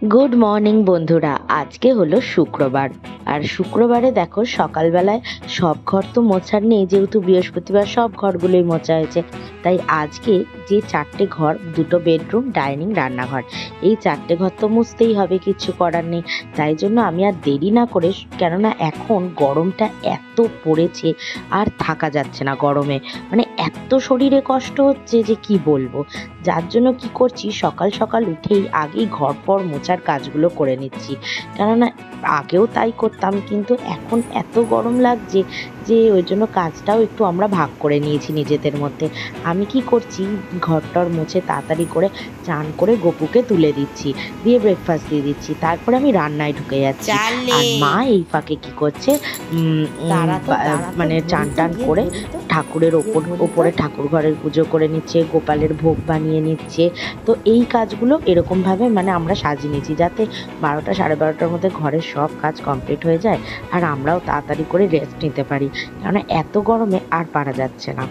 Good morning বন্ধুরা। আজকে হলো শুক্রবার। আর শুক্রবারে দেখো সকালবেলায় সব ঘর তো মোছার নেই, যেহেতু বৃহস্পতিবার সব ঘরগুলোই মোছা হয়েছে। তাই আজকে যে 4টে ঘর, 2টো বেডরুম, ডাইনিং, রান্নাঘর, এই 4টে ঘর তো মুছতেই হবে, কিচ্ছু করার নেই। তাই জন্য আমি আর দেরি না করে, কেননা এখন গরমটা এত পড়েছে আর থাকা যাচ্ছে না গরমে, মানে এত শরীরে কষ্ট হচ্ছে যে কি বলবো। যার জন্য কি করছি, সকাল সকাল উঠেই আগেই ঘর ফর মোছার কাজগুলো করে নিচ্ছি। কেননা আগেও তাই করতাম, কিন্তু এখন এত গরম লাগছে যে ওই জন্য কাজটাও একটু আমরা ভাগ করে নিয়েছি নিজেদের মধ্যে। আমি কি করছি, ঘরটর মুছে তাড়াতাড়ি করে চান করে গপুকে তুলে দিচ্ছি, দিয়ে ব্রেকফাস্ট দিয়ে দিচ্ছি, তারপরে আমি রান্নায় ঢুকে যাচ্ছি। আর মা এই ফাঁকে কি করছে, মানে চান টান করে ঠাকুরের ওপরে ঠাকুর ঘরের পুজো করে নিচ্ছে, গোপালের ভোগ বানিয়ে নিচ্ছে। তো এই কাজগুলো এরকমভাবে মানে আমরা সাজিয়ে নিয়েছি, যাতে 12টা সাড়ে 12টার মধ্যে ঘরের সব কাজ কমপ্লিট হয়ে যায় আর আমরাও তাড়াতাড়ি করে রেস্ট নিতে পারি, কেননা এত গরমে আর পারা যাচ্ছে না।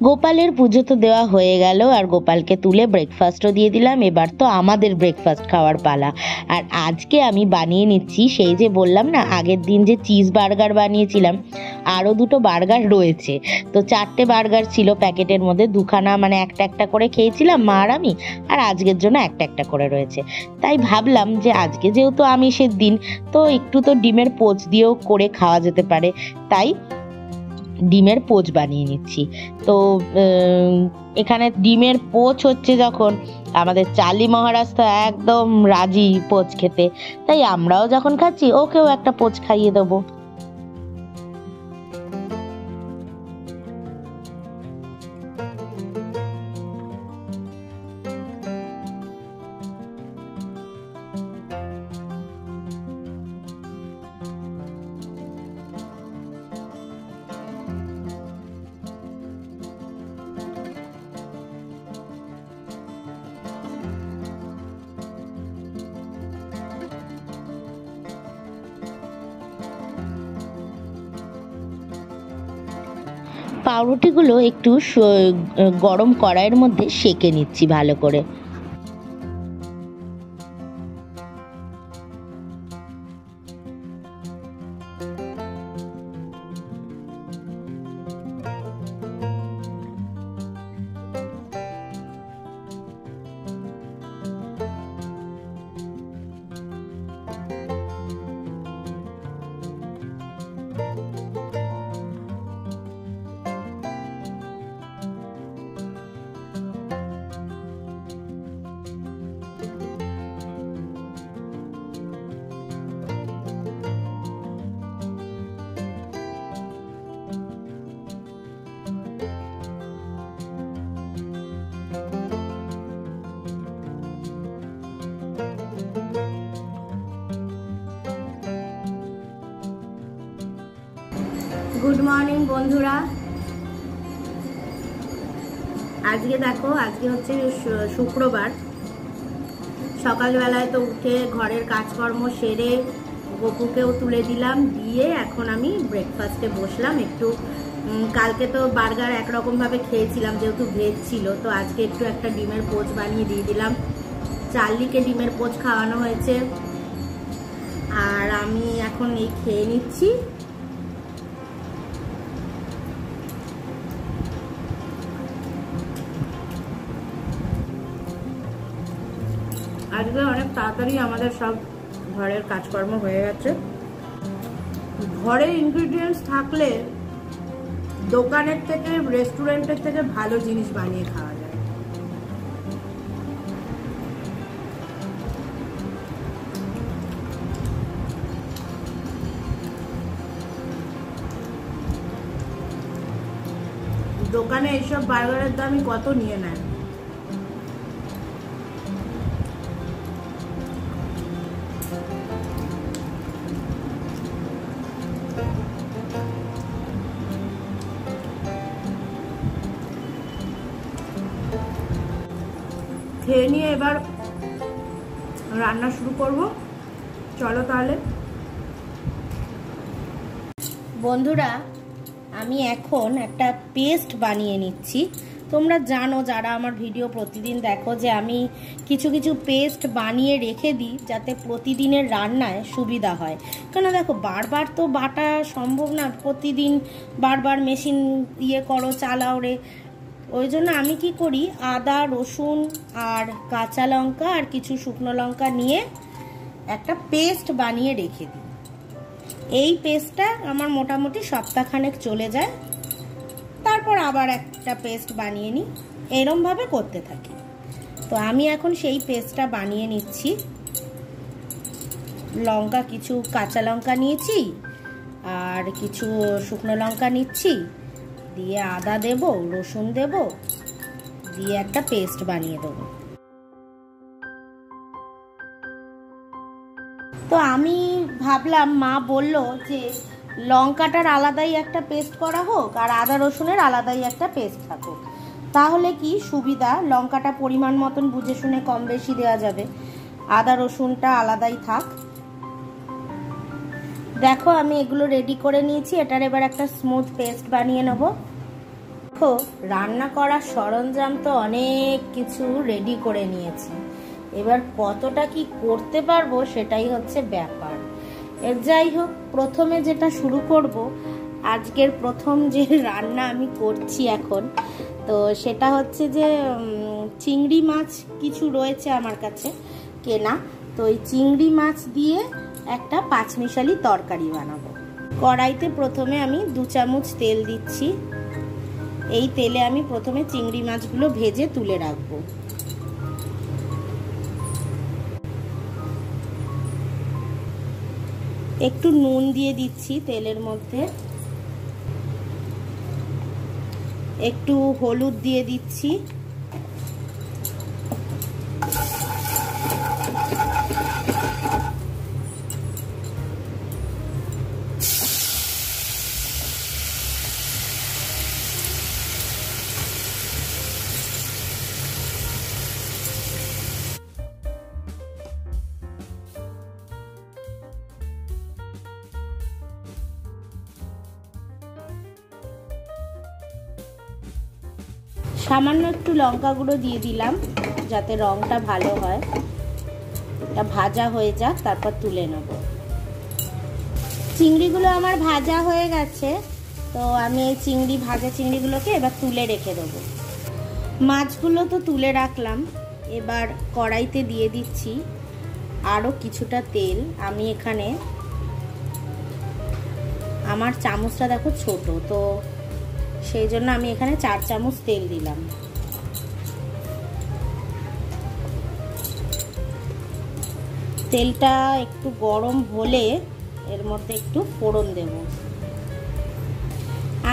গোপালের পুজো তো দেওয়া হয়ে গেল, আর গোপালকে তুলে ব্রেকফাস্টও দিয়ে দিলাম। এবার তো আমাদের ব্রেকফাস্ট খাওয়ার পালা। আর আজকে আমি বানিয়ে নিচ্ছি, সেই যে বললাম না আগের দিন যে চিজ বার্গার বানিয়েছিলাম, আরও 2টো বার্গার রয়েছে। তো 4টে বার্গার ছিল প্যাকেটের মধ্যে, 2খানা মানে একটা একটা করে খেয়েছিলাম মা আর আমি, আর আজকের জন্য একটা একটা করে রয়েছে। তাই ভাবলাম যে আজকে যেহেতু আমিষের দিন, তো একটু তো ডিমের পোচ দিয়েও করে খাওয়া যেতে পারে। তাই ডিমের পোচ বানিয়ে নিচ্ছি। তো এখানে ডিমের পোচ হচ্ছে যখন, আমাদের চালি মহারাজ তো একদম রাজি পোচ খেতে, তাই আমরাও যখন খাচ্ছি ওকেও একটা পোচ খাইয়ে দেবো। পাউরুটিগুলো একটু গরম কড়াইয়ের মধ্যে সেঁকে নিচ্ছি ভালো করে। গুড মর্নিং বন্ধুরা। আজকে দেখো, আজকে হচ্ছে শুক্রবার। সকালবেলায় তো উঠে ঘরের কাজকর্ম সেরে গপুকেও তুলে দিলাম, দিয়ে এখন আমি ব্রেকফাস্টে বসলাম। একটু কালকে তো বার্গার একরকমভাবে খেয়েছিলাম, যেহেতু ভেজ ছিল, তো আজকে একটু একটা ডিমের পোচ বানিয়ে দিয়ে দিলাম। চার্লিকে ডিমের পোচ খাওয়ানো হয়েছে, আর আমি এখন এই খেয়ে নিচ্ছি। আজকে অনেক তাড়াতাড়ি আমাদের সব ঘরের কাজকর্ম হয়ে গেছে। ঘরে ইনগ্রিডিয়েন্টস থাকলে দোকানের থেকে, রেস্টুরেন্টের থেকে ভালো জিনিস বানিয়ে খাওয়া যায়। দোকানে এইসব বার্গারের দামই কত নিয়ে নেয়। খেয়ে নিয়ে এবার রান্না শুরু করব। চলো তাহলে বন্ধুরা, আমি এখন একটা পেস্ট বানিয়ে নিচ্ছি। তোমরা জানো, যারা আমার ভিডিও প্রতিদিন দেখো, যে আমি কিছু কিছু পেস্ট বানিয়ে রেখে দিই যাতে প্রতিদিনের রান্নায় সুবিধা হয়। কেন দেখো, বারবার তো বাটা সম্ভব না, প্রতিদিন বারবার মেশিন করো, চালাও রে। ওই জন্য আমি কি করি, আদা, রসুন আর কাঁচা লঙ্কা আর কিছু শুকনো লঙ্কা নিয়ে একটা পেস্ট বানিয়ে রেখে দিই। এই পেস্টটা আমার মোটামুটি সপ্তাহখানেক চলে যায়, তারপর আবার একটা পেস্ট বানিয়ে নিই। এরমভাবে করতে থাকি। তো আমি এখন সেই পেস্টটা বানিয়ে নিচ্ছি। লঙ্কা, কিছু কাঁচা লঙ্কা নিয়েছি আর কিছু শুকনো লঙ্কা নিচ্ছি, দিয়ে আদা দেব, রসুন দেব, দিয়ে একটা পেস্ট বানিয়ে দেবো। তো আমি ভাবলাম, মা বলল যে লঙ্কাটার আলাদাই একটা পেস্ট করা হোক আর আদা রসুনের আলাদাই একটা পেস্ট থাকুক, তাহলে কি সুবিধা, লঙ্কাটা পরিমাণ মতন বুঝে শুনে কম বেশি দেওয়া যাবে, আদা রসুনটা আলাদাই থাক। দেখো, আমি এগুলো রেডি করে নিয়েছি। এটার এবার একটা স্মুথ পেস্ট বানিয়ে নেব। দেখো, রান্না করার সরঞ্জাম তো অনেক কিছু রেডি করে নিয়েছি, এবার কতটা কি করতে পারবো সেটাই হচ্ছে ব্যাপার। যাই হোক, প্রথমে যেটা শুরু করব, আজকের প্রথম যে রান্না আমি করছি এখন, তো সেটা হচ্ছে যে চিংড়ি মাছ কিছু রয়েছে আমার কাছে কেনা। তো এই চিংড়ি মাছ দিয়ে একটা পাঁচমিশালি তরকারি বানাবো। কড়াইতে প্রথমে আমি 2 চামচ তেল দিচ্ছি। এই তেলে আমি প্রথমে চিংড়ি মাছগুলো ভেজে তুলে রাখবো। একটু নুন দিয়ে দিচ্ছি তেলের মধ্যে, একটু হলুদ দিয়ে দিচ্ছি, সামান্য একটু লঙ্কা গুঁড়ো দিয়ে দিলাম যাতে রঙটা ভালো হয়। এটা ভাজা হয়ে যাক, তারপর তুলে নেব। চিংড়িগুলো আমার ভাজা হয়ে গেছে, তো আমি এই ভাজা চিংড়িগুলোকে এবার তুলে রেখে দেবো। মাছগুলো তো তুলে রাখলাম, এবার কড়াইতে দিয়ে দিচ্ছি আরও কিছুটা তেল। আমি এখানে, আমার চামচটা দেখো ছোট, তো সেই জন্য আমি এখানে 4 চামচ তেল দিলাম। তেলটা একটু গরম হলে এর মধ্যে একটু ফোড়ন দেব।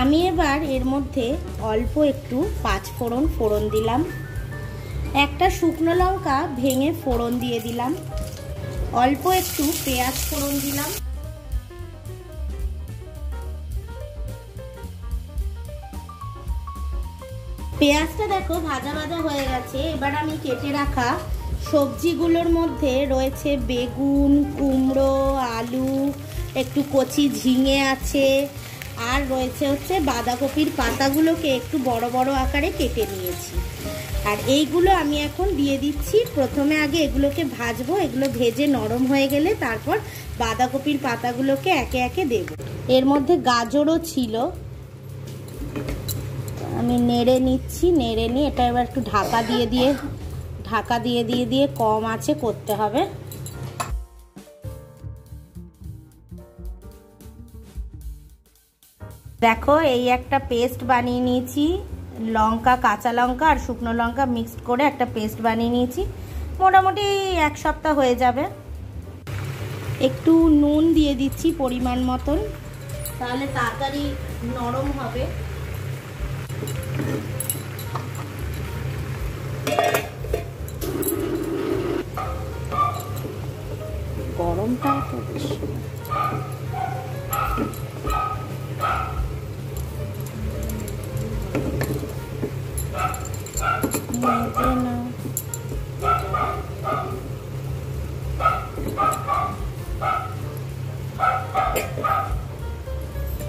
আমি এবার এর মধ্যে অল্প একটু 5 ফোড়ন দিলাম, একটা শুকনো লঙ্কা ভেঙে ফোড়ন দিয়ে দিলাম, অল্প একটু পেঁয়াজ ফোড়ন দিলাম, পেঁয়াজটা দেখো ভাজা ভাজা হয়ে গেছে। এবার আমি কেটে রাখা সবজিগুলোর মধ্যে রয়েছে বেগুন, কুমড়ো, আলু, একটু কচি ঝিঙে আছে, আর রয়েছে হচ্ছে বাঁধাকপির পাতাগুলোকে একটু বড় বড় আকারে কেটে নিয়েছি। আর এইগুলো আমি এখন দিয়ে দিচ্ছি। প্রথমে আগে এগুলোকে ভাজবো, এগুলো ভেজে নরম হয়ে গেলে তারপর বাঁধাকপির পাতাগুলোকে একে একে দেব। এর মধ্যে গাজরও ছিল, আমি নেড়ে নিচ্ছি। নেড়ে নিয়ে এটা এবার একটু ঢাকা দিয়ে কম আঁচে করতে হবে। দেখো এই একটা পেস্ট বানিয়ে নিয়েছি, লঙ্কা, কাঁচা লঙ্কা আর শুকনো লঙ্কা মিক্সড করে একটা পেস্ট বানিয়ে নিয়েছি। মোটামুটি 1 সপ্তাহ হয়ে যাবে। একটু নুন দিয়ে দিচ্ছি পরিমাণ মতন, তাহলে তাড়াতাড়ি নরম হবে। গরমটা তো বেশি।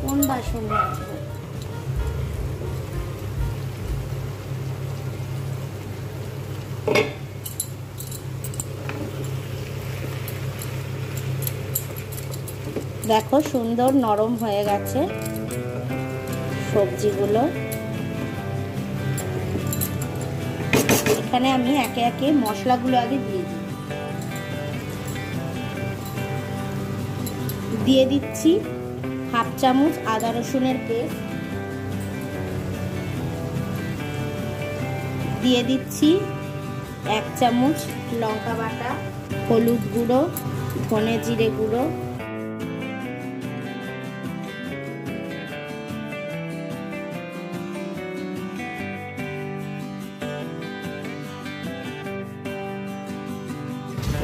কোন বাসন মাজবো? দেখো সুন্দর নরম হয়ে গেছে সবজিগুলো। এখানে আমি একে একে মশলাগুলো আগে দিয়ে দিচ্ছি। 1/2 চামচ আদা রসুনের পেস্ট দিয়ে দিচ্ছি, 1 চামচ লঙ্কা বাটা, হলুদ গুঁড়ো, ধনে জিরে গুঁড়ো,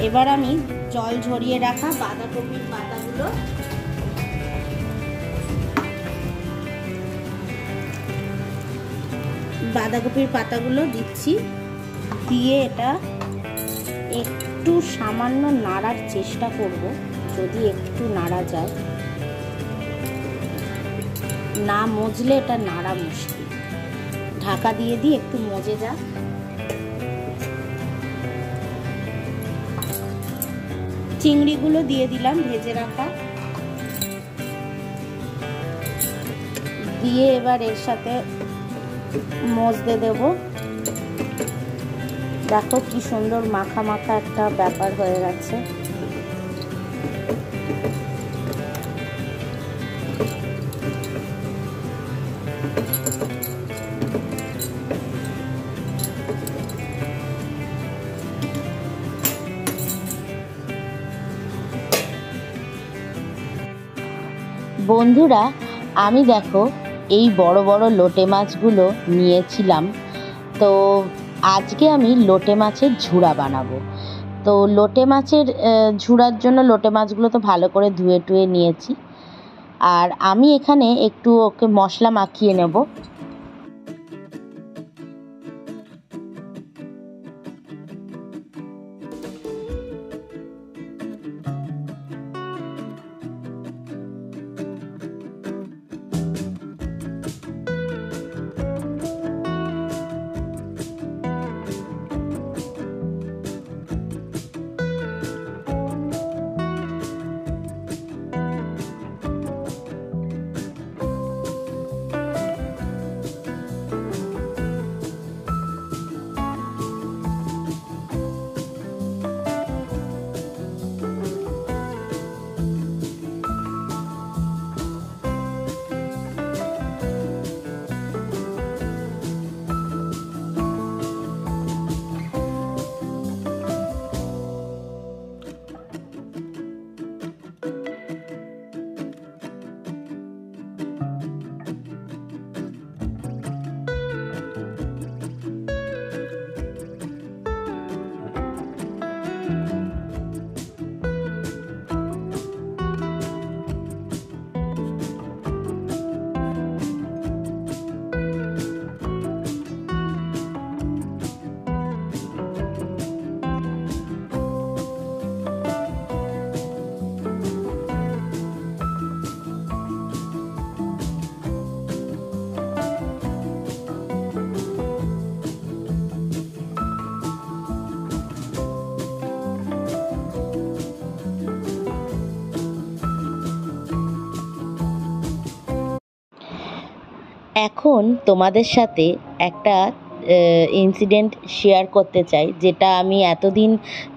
এবার আমি জল ঝরিয়ে রাখা বাঁধাকপির পাতাগুলো দিচ্ছি। দিয়ে এটা একটু সামান্য নাড়ার চেষ্টা করব, যদি একটু নাড়া যায়। না মজলে এটা নাড়া মুশকিল। ঢাকা দিয়ে দিই, একটু মজে যাক। চিংড়িগুলো দিয়ে দিলাম ভেজে রাখা, দিয়ে এবার এর সাথে মজতে দেব। দেখো কি সুন্দর মাখা মাখা একটা ব্যাপার হয়ে গেছে। বন্ধুরা, আমি দেখো এই বড় বড় লোটে মাছগুলো নিয়েছিলাম। তো আজকে আমি লোটে মাছের ঝুড়া বানাবো। তো লোটে মাছের ঝুড়ার জন্য লোটে মাছগুলো তো ভালো করে ধুয়ে টুয়ে নিয়েছি। আর আমি এখানে একটু ওকে মশলা মাখিয়ে নেব। এখন তোমাদের সাথে একটা ইনসিডেন্ট শেয়ার করতে চাই, যেটা আমি এতদিন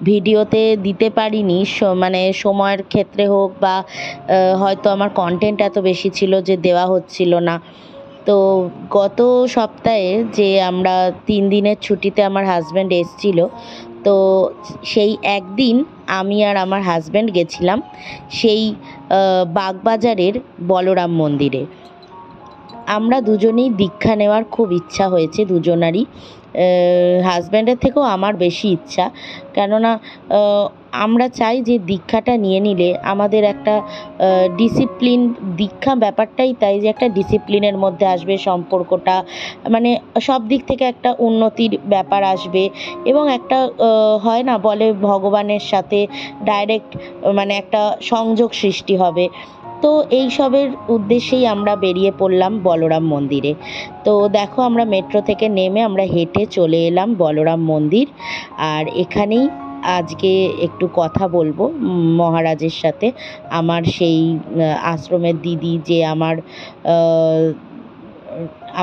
ভিডিওতে দিতে পারিনি, মানে সময়ের ক্ষেত্রে হোক বা হয়তো আমার কন্টেন্ট এত বেশি ছিল যে দেওয়া হচ্ছিল না। তো গত সপ্তাহে যে আমরা 3 দিনের ছুটিতে আমার হাজব্যান্ড এসেছিল, তো সেই একদিন আমি আর আমার হাজব্যান্ড গেছিলাম সেই বাগবাজারের বলরাম মন্দিরে। আমরা দুজনেই দীক্ষা নেওয়ার খুব ইচ্ছা হয়েছে দুজনারই, হাজব্যান্ডের থেকেও আমার বেশি ইচ্ছা। কেননা আমরা চাই যে দীক্ষাটা নিয়ে নিলে আমাদের একটা ডিসিপ্লিন, দীক্ষা ব্যাপারটাই তাই যে একটা ডিসিপ্লিনের মধ্যে আসবে সম্পর্কটা, মানে সব দিক থেকে একটা উন্নতির ব্যাপার আসবে এবং একটা হয় না বলে ভগবানের সাথে ডাইরেক্ট মানে একটা সংযোগ সৃষ্টি হবে। তো এই সবের উদ্দেশ্যেই আমরা বেরিয়ে পড়লাম বলরাম মন্দিরে। তো দেখো আমরা মেট্রো থেকে নেমে আমরা হেঁটে চলে এলাম বলরাম মন্দির। আর এখানেই আজকে একটু কথা বলবো মহারাজের সাথে, আমার সেই আশ্রমের দিদি যে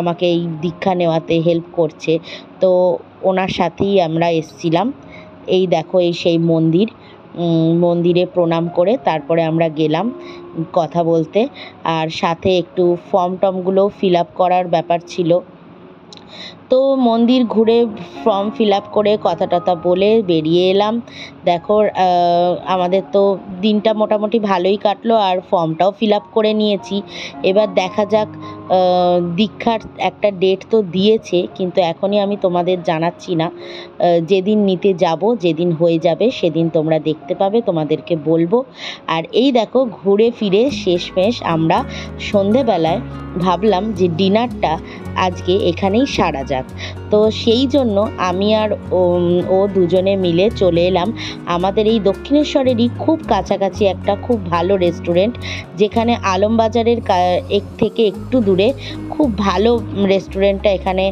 আমাকে এই দীক্ষা নেওয়াতে হেল্প করছে, তো ওনার সাথেই আমরা এসছিলাম। এই দেখো এই সেই মন্দির, মন্দিরে প্রণাম করে তারপরে আমরা গেলাম কথা বলতে। আর সাথে একটু ফর্মগুলোও ফিল আপ করার ব্যাপার ছিল। তো মন্দির ঘুরে ফর্ম ফিল আপ করে কথা টথা বলে বেরিয়ে এলাম। দেখো আমাদের তো দিনটা মোটামুটি ভালোই কাটলো আর ফর্মটাও ফিল আপ করে নিয়েছি। এবার দেখা যাক, দীক্ষার একটা ডেট তো দিয়েছে, কিন্তু এখনই আমি তোমাদের জানাচ্ছি না। যেদিন নিতে যাব, যেদিন হয়ে যাবে সেদিন তোমরা দেখতে পাবে, তোমাদেরকে বলবো। আর এই দেখো ঘুরে ফিরে শেষমেশ আমরা সন্ধেবেলায় ভাবলাম যে ডিনারটা আজকে এখানেই সারা যাক। তো সেই জন্য আমি আর ও দুজনে মিলে চলে এলাম আমাদের এই দক্ষিণেশ্বরেরই খুব কাছাকাছি একটা খুব ভালো রেস্টুরেন্ট, যেখানে আলমবাজারের থেকে একটু দূরে খুব ভালো রেস্টুরেন্টটা এখানে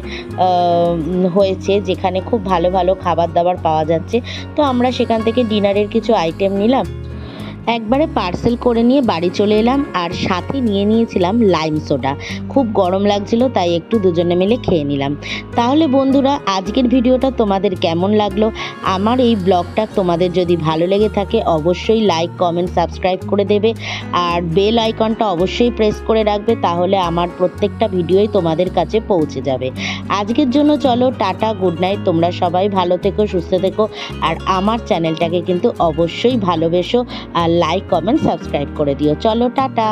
হয়েছে, যেখানে খুব ভালো ভালো খাবার দাবার পাওয়া যাচ্ছে। তো আমরা সেখান থেকে ডিনারের কিছু আইটেম নিলাম, একবারে পার্সেল করে নিয়ে বাড়ি চলে এলাম। আর সাথে নিয়ে নিয়েছিলাম লাইম সোডা, খুব গরম লাগছিল তাই একটু দুজনে মিলে খেয়ে নিলাম। তাহলে বন্ধুরা আজকের ভিডিওটা তোমাদের কেমন লাগলো? আমার এই ব্লগটা তোমাদের যদি ভালো লেগে থাকে অবশ্যই লাইক কমেন্ট সাবস্ক্রাইব করে দেবে, আর বেল আইকনটা অবশ্যই প্রেস করে রাখবে, তাহলে আমার প্রত্যেকটা ভিডিওই তোমাদের কাছে পৌঁছে যাবে। আজকের জন্য চলো টাটা, গুড নাইট। তোমরা সবাই ভালো থেকো, সুস্থ থেকো, আর আমার চ্যানেলটাকে কিন্তু অবশ্যই ভালোবেসো আর লাইক কমেন্ট সাবস্ক্রাইব করে দিও। চলো টাটা।